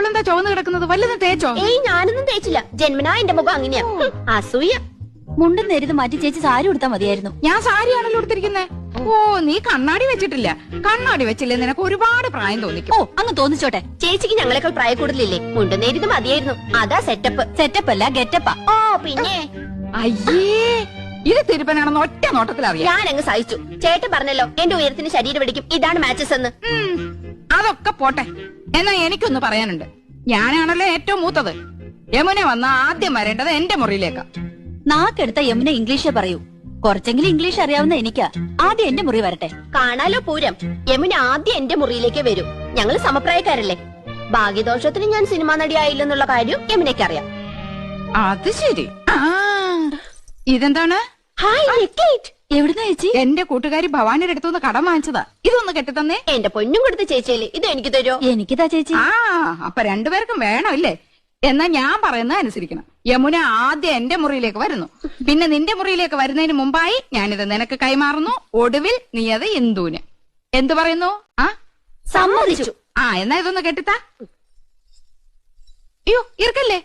അവളെന്താ ചുവന്ന് കിടക്കുന്നത്? വല്ലതും തേച്ചോ? ഏയ് ഞാനൊന്നും തേച്ചില്ല. ജന്മനാ എന്റെ മുഖം അങ്ങനെയാ. അസൂയ. മുണ്ടും നേരിത് മാറ്റി ചേച്ചി സാരി ഉടുത്താ മതിയായിരുന്നു. ഞാൻ സാരിയാണല്ലോ എടുത്തിരിക്കുന്നേ. ഓ, നീ കണ്ണാടി വെച്ചിട്ടില്ല. കണ്ണാടി വെച്ചില്ലേ നിനക്ക് ഒരുപാട് പ്രായം തോന്നിക്കും. ഓ, അങ്ങ് തോന്നിച്ചോട്ടെ. ചേച്ചിക്ക് ഞങ്ങളെക്കാൾ പ്രായ കൂടുതലില്ലേ? മുണ്ടുന്നേരിത് മതിയായിരുന്നു. അതാ സെറ്റപ്പ്. സെറ്റപ്പ് അല്ല ഗെറ്റപ്പാ. ഓ പിന്നെ അയ്യേ, ഇത് തിരുപ്പനാണെന്ന് ഒറ്റ നോട്ടത്തിൽ അറിയാം. ഞാൻ അങ്ങ് സഹിച്ചു. ചേട്ടൻ പറഞ്ഞല്ലോ എന്റെ ഉയരത്തിന് ശരീരം പിടിക്കും, ഇതാണ് മാച്ചസ് എന്ന്. അതൊക്കെ പോട്ടെ. എന്നാ എനിക്കൊന്ന് പറയാനുണ്ട്. ഞാനാണല്ലോ ഏറ്റവും മൂത്തത്. യമുന വന്ന ആദ്യം വരേണ്ടത് എന്റെ മുറിയിലേക്കാ. നാക്കെടുത്ത യമുന ഇംഗ്ലീഷേ പറയൂ. കുറച്ചെങ്കിലും ഇംഗ്ലീഷ് അറിയാവുന്ന എനിക്കാ. ആദ്യം എന്റെ മുറി വരട്ടെ. കാണാലോ പൂരം. യമുന ആദ്യം എന്റെ മുറിയിലേക്ക് വരൂ. ഞങ്ങൾ സമപ്രായക്കാരല്ലേ. ഭാഗ്യദോഷത്തിന് ഞാൻ സിനിമാ നടിയായില്ലെന്നുള്ള കാര്യം യമുനയ്ക്ക് അറിയാം. അത് ശരി. ഇതെന്താണ്? ഹായ് എവിടുന്ന ചേച്ചി? എന്റെ കൂട്ടുകാരി ഭവാനിയുടെ അടുത്തുനിന്ന് കടം വാങ്ങിച്ചതാ. ഇതൊന്ന് കെട്ടിത്തന്നേ. എന്റെ പൊന്നും കൊടുത്ത ചേച്ചിയല്ലേ, ഇത് എനിക്ക് തരുമോ? എനിക്കിതാ ചേച്ചി. അപ്പൊ രണ്ടുപേർക്കും വേണം ഇല്ലേ? എന്നാ ഞാൻ പറയുന്നത് അനുസരിക്കണം. യമുന ആദ്യം എന്റെ മുറിയിലേക്ക് വരുന്നു, പിന്നെ നിന്റെ മുറിയിലേക്ക് വരുന്നതിന് മുമ്പായി ഞാനിത് നിനക്ക് കൈമാറുന്നു. ഒടുവിൽ നീ അത് ഇന്ദുവിന്. എന്തു പറയുന്നു? സമ്മതിച്ചു. എന്നാ ഇതൊന്ന് കെട്ടിത്താ. അയ്യോ, ഇറക്കല്ലേ.